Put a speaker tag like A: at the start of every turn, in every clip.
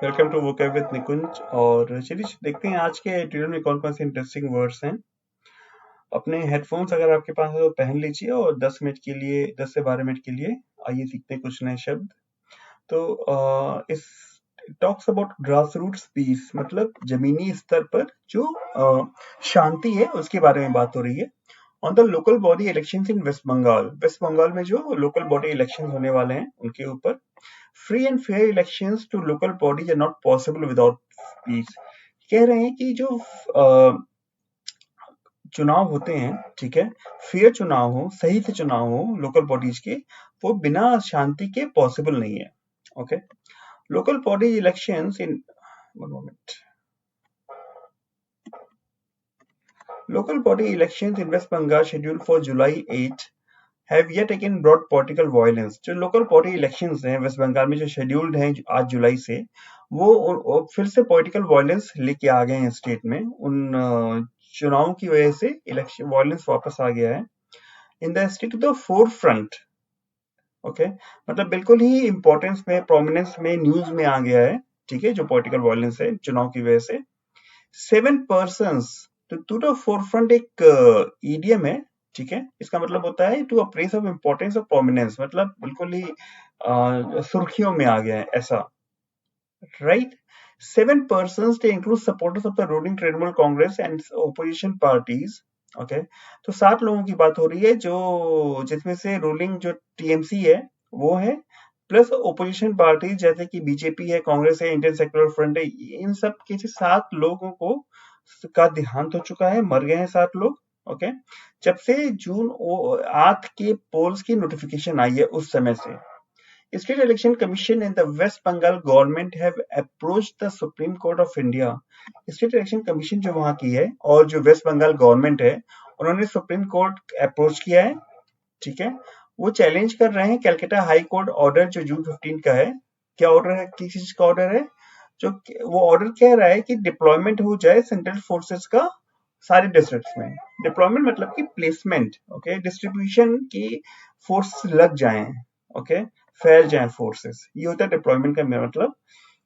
A: Welcome to vocab with निकुंज। और चलिए देखते हैं आज के ट्यूटोरियल में कौन कौन से इंटरेस्टिंग वर्ड्स हैं। अपने हेडफोन्स अगर आपके पास है तो पहन लीजिए और 10 मिनट के लिए 10 से 12 मिनट के लिए आइए सीखते हैं कुछ नए शब्द। तो इस talks about grass roots peace, मतलब जमीनी स्तर पर जो शांति है उसके बारे में बात हो रही है। On the local body elections in West Bengal, West Bengal में जो लोकल बॉडी इलेक्शन होने वाले हैं उनके ऊपर। Free and fair elections to local bodies are not possible without peace. कह रहे हैं कि जो चुनाव होते हैं, ठीक है, फेयर चुनाव हो, सही से चुनाव हो लोकल बॉडीज के, वो बिना शांति के पॉसिबल नहीं है। Okay, local body elections in one moment local body elections in West Bengal scheduled for July 8 have yet again brought political violence। जो लोकल बॉडी इलेक्शंस हैं वेस्ट बंगाल में जो शेड्यूल्ड हैं आज जुलाई से, वो फिर से पॉलिटिकल वायलेंस लेके आ गए हैं स्टेट में। उन चुनावों की वजह से इलेक्शन वायलेंस वापस आ गया है। In the state the four front, okay, मतलब बिल्कुल ही इंपॉर्टेंस में, प्रोमिनेंस में, न्यूज में आ गया है। ठीक है, जो पॉलिटिकल वायलेंस है चुनाव की वजह से। 7 persons टू द फोरफ्रंट एक ईडियम है। ठीक है, इसका मतलब होता है to a place of importance of prominence, मतलब बिल्कुल ही सुर्खियों में आ गया है ऐसा, right. 7 persons they include supporters of the ruling Trinamool Congress and opposition parties। Okay, तो 7 लोगों की बात हो रही है जो, जिसमें से रूलिंग जो टीएमसी है वो है, प्लस ओपोजिशन पार्टी जैसे कि बीजेपी है, कांग्रेस है, इंडियन सेक्युलर फ्रंट है। इन सब के 7 लोगों को का देहांत हो चुका है, मर गए हैं 7 लोग। ओके, जब से जून 8 के पोल्स की नोटिफिकेशन आई है उस समय से। State Election Commission and the West Bengal government have approached the Supreme Court of India। State Election Commission जो वहां की है और जो वेस्ट बंगाल गवर्नमेंट है, उन्होंने सुप्रीम कोर्ट अप्रोच किया है। ठीक है, वो चैलेंज कर रहे हैं कैलकाटा हाई कोर्ट ऑर्डर जो जून 15 का है। क्या ऑर्डर है, किस चीज का ऑर्डर है? जो वो ऑर्डर कह रहा है कि डिप्लॉयमेंट हो जाए सेंट्रल फोर्सेस का सारे डिस्ट्रिक्ट्स में। डिप्लॉयमेंट मतलब कि प्लेसमेंट, ओके, डिस्ट्रीब्यूशन की फोर्स लग जाए, ओके, फैल जाए फोर्सेस, ये होता है डिप्लॉयमेंट का मतलब।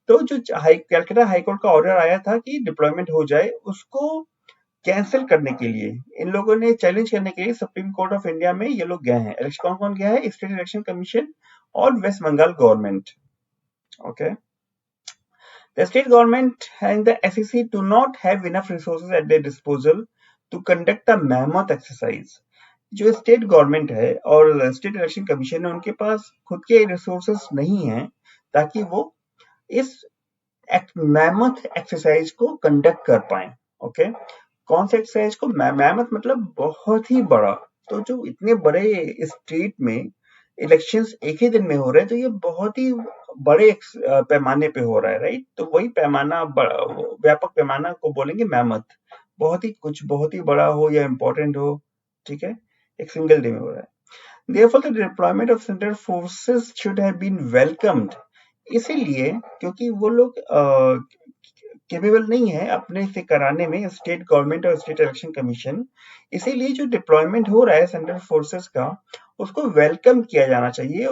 A: तो जो कैलकाटा हाईकोर्ट का ऑर्डर आया था कि डिप्लॉयमेंट हो जाए, उसको कैंसिल करने के लिए इन लोगों ने, चैलेंज करने के लिए सुप्रीम कोर्ट ऑफ इंडिया में ये लोग गए हैं। कौन कौन गया है? स्टेट इलेक्शन कमीशन और West Bengal government. Okay, the state government and the SEC do not have enough resources at their disposal to conduct a mammoth exercise। जो स्टेट गवर्नमेंट है और स्टेट इलेक्शन कमीशन है, उनके पास खुद के resources नहीं है ताकि वो इस मैमथ एक्सरसाइज को कंडक्ट कर पाए। ओके, कौन सा एक्सरसाइज को? मैमथ मतलब बहुत ही बड़ा। तो जो इतने बड़े स्टेट में इलेक्शंस एक ही दिन में हो रहे हैं, तो ये बहुत ही बड़े पैमाने पे हो रहा है, राइट। तो वही पैमाना, व्यापक पैमाना को बोलेंगे मैमथ। बहुत ही कुछ बहुत ही बड़ा हो या इम्पोर्टेंट हो, ठीक है, एक सिंगल डे में हो रहा है। Therefore, the deployment of central forces should have been welcomed। इसीलिए, क्योंकि वो लोग केपेबल नहीं है अपने से कराने में, स्टेट गवर्नमेंट और स्टेट इलेक्शन कमीशन, इसीलिए जो डिप्लॉयमेंट हो रहा है सेंट्रल फोर्सेस का, उसको वेलकम किया जाना चाहिए।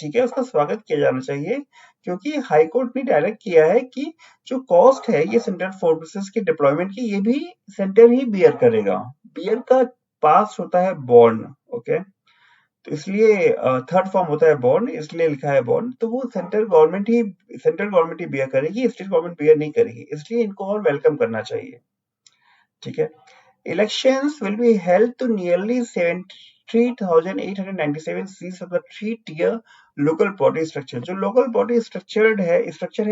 A: ठीक है, उसका स्वागत किया जाना चाहिए, क्योंकि हाई कोर्ट ने डायरेक्ट किया है कि जो कॉस्ट है ये सेंट्रल फोर्सेस के डिप्लॉयमेंट की, ये भी सेंटर ही बियर करेगा। बियर का पास होता है बॉन्ड, ओके, तो इसलिए थर्ड फॉर्म होता है बॉन्ड, इसलिए लिखा है बॉन्ड। तो वो सेंट्रल गवर्नमेंट ही बियर करेगी, स्टेट गवर्नमेंट बियर नहीं करेगी, इसलिए इनको और वेलकम करना चाहिए। ठीक है, elections will be held to nearly 73,897 seats of the 3 tier local body structure. जो लोकल बॉडी स्ट्रक्चर है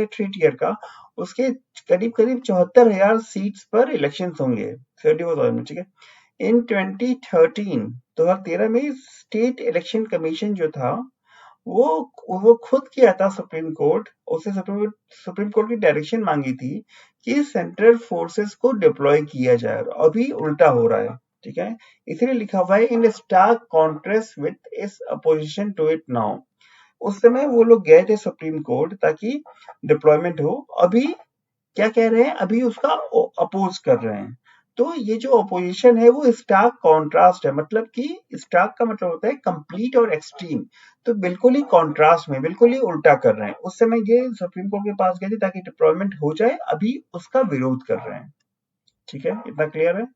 A: 3 tier का, उसके करीब करीब 74,000 सीट्स पर इलेक्शन होंगे। 74,000, ठीक है। इन 2013 में स्टेट इलेक्शन कमीशन जो था, वो खुद किया था सुप्रीम कोर्ट, उससे सुप्रीम कोर्ट की डायरेक्शन मांगी थी कि सेंट्रल फोर्सेस को डिप्लॉय किया जाए। अभी उल्टा हो रहा है, ठीक है, इसीलिए लिखा हुआ है इन स्टार्क कॉन्ट्रास्ट विथ इस अपोजिशन टू इट नाउ। उस समय वो लोग गए थे सुप्रीम कोर्ट ताकि डिप्लॉयमेंट हो, अभी क्या कह रहे हैं? अभी उसका अपोज कर रहे हैं। तो ये जो अपोजिशन है वो स्टार्क कॉन्ट्रास्ट है, मतलब कि स्टार्क का मतलब होता है कंप्लीट और एक्सट्रीम। तो बिल्कुल ही कॉन्ट्रास्ट में, बिल्कुल ही उल्टा कर रहे हैं। उस समय ये सुप्रीम कोर्ट के पास गए थे ताकि डिप्लॉयमेंट हो जाए, अभी उसका विरोध कर रहे हैं। ठीक है, इतना क्लियर है।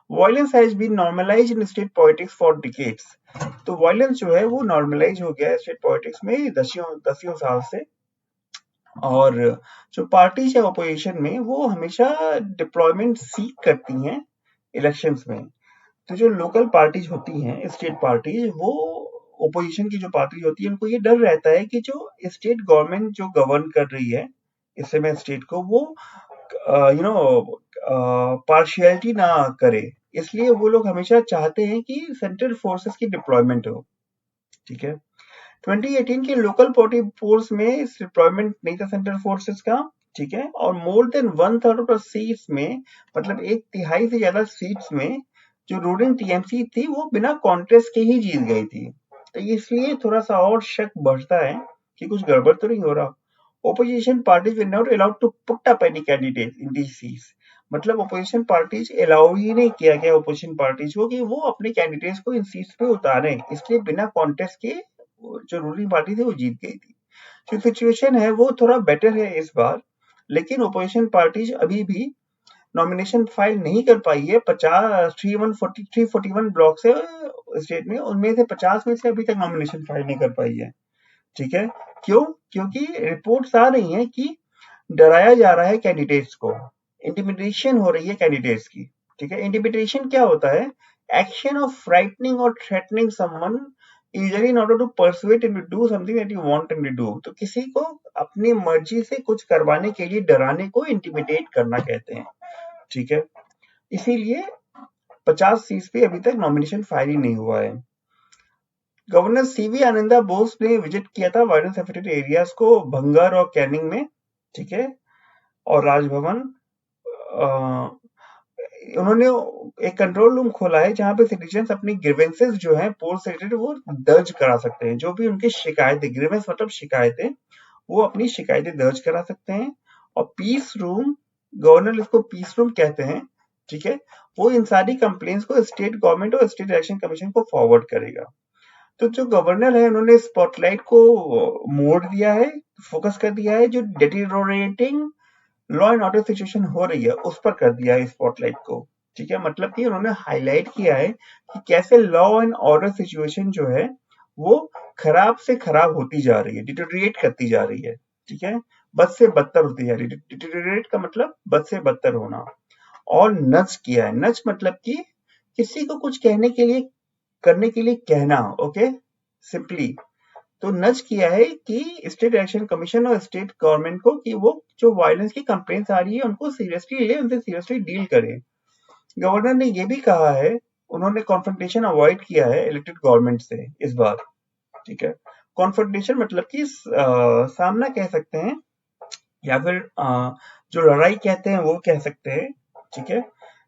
A: Violence has been normalised in state politics for decades. तो वायलेंस जो है वो नॉर्मलाइज हो गया है स्टेट पॉलिटिक्स में दसियों दसियों साल से। और जो पार्टीज है अपोजिशन में वो हमेशा डिप्लॉयमेंट सीक करती हैं इलेक्शंस में। तो जो लोकल पार्टीज होती हैं, स्टेट पार्टीज, वो ओपोजिशन की जो पार्टी होती है उनको ये डर रहता है कि जो स्टेट गवर्नमेंट जो गवर्न कर रही है इस समय स्टेट को, वो पार्शियलिटी ना करे। इसलिए वो लोग हमेशा चाहते हैं कि सेंट्रल फोर्सेस की डिप्लॉयमेंट हो। ठीक है, 2018 के लोकल पार्टी पोल्स में डिप्लॉयमेंट नहीं था सेंट्रल फोर्सेस का। ठीक है, और more than one third of seats में, मतलब एक तिहाई से ज्यादा सीट्स में जो रूलिंग टीएमसी थी वो बिना कॉन्टेस्ट के ही जीत गई थी। तो इसलिए थोड़ा सा और शक बढ़ता है कि कुछ गड़बड़ तो नहीं हो रहा। Opposition parties were not allowed to put up any candidate in these seats. मतलब opposition parties allow ही नहीं किया गया opposition parties को कि वो अपने candidates को इन seats पे उतारें, इसलिए बिना contest के जो ruling party थी वो जीत गई थी। जो situation है वो थोड़ा better है इस बार, लेकिन opposition parties अभी भी नॉमिनेशन फाइल नहीं कर पाई है। 341 ब्लॉक से स्टेट में, उनमें से 50 में से अभी तक नॉमिनेशन फाइल नहीं कर पाई है। ठीक है, क्यों? क्योंकि रिपोर्ट्स आ रही हैं कि डराया जा रहा है कैंडिडेट्स को, इंटिमिडेशन हो रही है कैंडिडेट्स की। ठीक है, इंटिमिडेशन क्या होता है? एक्शन ऑफ फ्राइटनिंग और threatening someone usually in order to persuade him to do something that you want him to do. तो किसी को अपनी मर्जी से कुछ करवाने के लिए डराने को इंटिमिडेट करना कहते हैं। ठीक है, इसीलिए 50 सीट पे अभी तक नॉमिनेशन फाइल ही नहीं हुआ है। गवर्नर सीवी आनंदा बोस ने विजिट किया था वायलेंस अफेक्टेड एरियाज को, भंगर और कैनिंग में। ठीक है, और राजभवन उन्होंने एक कंट्रोल रूम खोला है जहां पे सिटीजन्स अपनी ग्रीवेंसेस जो हैं पोस्ट से रिलेटेड वो दर्ज करा सकते हैं। जो भी उनकी शिकायतें, ग्रीवेंस मतलब शिकायतें, वो अपनी शिकायतें दर्ज करा सकते हैं। और पीस रूम, गवर्नर इसको पीस रूम कहते हैं। ठीक है, वो इन सारी कंप्लेंट्स को स्टेट गवर्नमेंट और स्टेट इलेक्शन कमीशन को फॉरवर्ड करेगा। तो जो गवर्नर है उन्होंने स्पॉटलाइट को मोड़ दिया है, फोकस कर दिया है, जो डिटीरोरेटिंग लॉ एंड ऑर्डर सिचुएशन हो रही है उस पर कर दिया है स्पॉटलाइट को। ठीक है, मतलब कि उन्होंने हाईलाइट किया है कि कैसे लॉ एंड ऑर्डर सिचुएशन जो है वो खराब से खराब होती जा रही है, डिटोरिएट करती जा रही है। ठीक है, बद से बदतर होती जा रही है। डिटोरिएट का मतलब बद से बदतर होना। और नच किया है, नच मतलब कि किसी को कुछ कहने के लिए, करने के लिए कहना। ओके, सिंपली तो नच किया है कि स्टेट इलेक्शन कमीशन और स्टेट गवर्नमेंट को कि वो जो वायलेंस की कंप्लेंट्स आ रही है उनको सीरियसली ले, उनसे सीरियसली डील करें। गवर्नर ने ये भी कहा है, उन्होंने कॉन्फ्रंटेशन अवॉइड किया है इलेक्टेड गवर्नमेंट से इस बार। ठीक है, कॉन्फ्रंटेशन मतलब कि सामना कह सकते हैं, या फिर जो लड़ाई कहते हैं वो कह सकते हैं। ठीक है,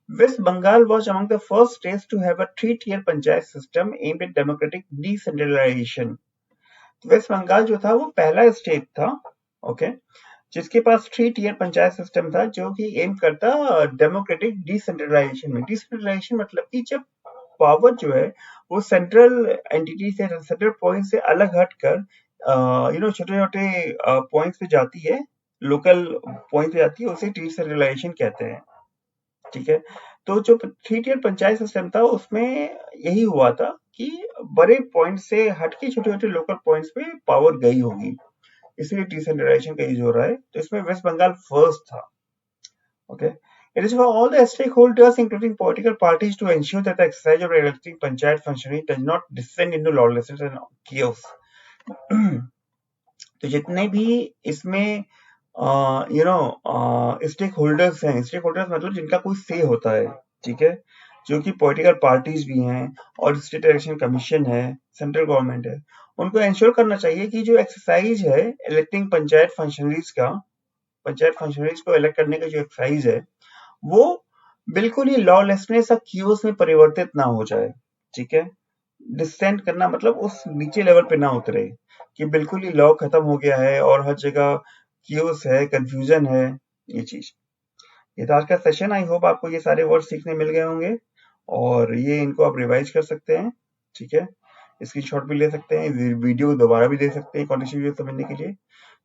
A: West Bengal was among the first states to have a three-tier panchayat system aimed at democratic decentralization. West Bengal जो था वो पहला स्टेट था, ओके, जिसके पास 3 टियर पंचायत सिस्टम था जो कि एम करता डेमोक्रेटिक डिसेंट्रलाइजेशन में। डिसेंट्रलाइजेशन मतलब कि जब पावर जो है वो सेंट्रल एंटिटी से, सेंट्रल पॉइंट से अलग हटकर छोटे छोटे पॉइंट्स पे जाती है, लोकल पॉइंट पे जाती है, उसे डिसेंट्रलाइजेशन कहते हैं। ठीक है, तो जो 3 टियर पंचायत सिस्टम था उसमें यही हुआ था कि बड़े पॉइंट से हटके छोटे छोटे लोकल पॉइंट्स पे पावर गई होगी, इसलिए डिसेंट्रलाइजेशन का यूज हो रहा है। तो इसमें वेस्ट बंगाल फर्स्ट था। Okay, it is for all the stakeholders including political parties to ensure that the exercise of electing panchayat functioning does not descend into lawlessness and chaos. तो जितने भी इसमें स्टेक होल्डर्स हैं, स्टेक होल्डर्स मतलब जिनका कोई से होता है। ठीक है, जो कि पॉलिटिकल पार्टीज भी हैं और स्टेट इलेक्शन कमीशन है, सेंट्रल गवर्नमेंट है, उनको इंश्योर करना चाहिए कि जो एक्सरसाइज है इलेक्टिंग पंचायत फंक्शनरीज का, पंचायत फंक्शनरीज को इलेक्ट करने का जो एक्सरसाइज है वो बिल्कुल ही लॉलेसनेस और क्यूस में परिवर्तित ना हो जाए। ठीक है, डिसेंट करना मतलब उस नीचे लेवल पे ना उतरे कि बिल्कुल ही लॉ खत्म हो गया है और हर जगह क्यूस है, कंफ्यूजन है, ये चीज। ये था आज का सेशन। आई होप आपको ये सारे वर्ड सीखने मिल गए होंगे और ये इनको आप रिवाइज कर सकते हैं। ठीक है, स्क्रीनशॉट भी ले सकते हैं, वीडियो दोबारा भी देख सकते हैं कॉन्टेक्स्ट वीडियो समझने के लिए।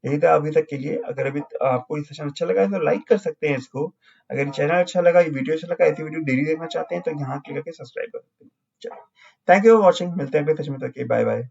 A: यही था अभी तक के लिए। अगर अभी आपको ये सेशन अच्छा लगा है तो लाइक कर सकते हैं इसको। अगर चैनल अच्छा लगा, ये वीडियो अच्छा लगा, ऐसी वीडियो डेली देखना चाहते हैं तो यहाँ क्लिक करके सब्सक्राइब कर सकते हैं। चलो, थैंक यू फॉर वॉचिंग। मिलते हैं अगले सेशन में, तक के बाय बाय।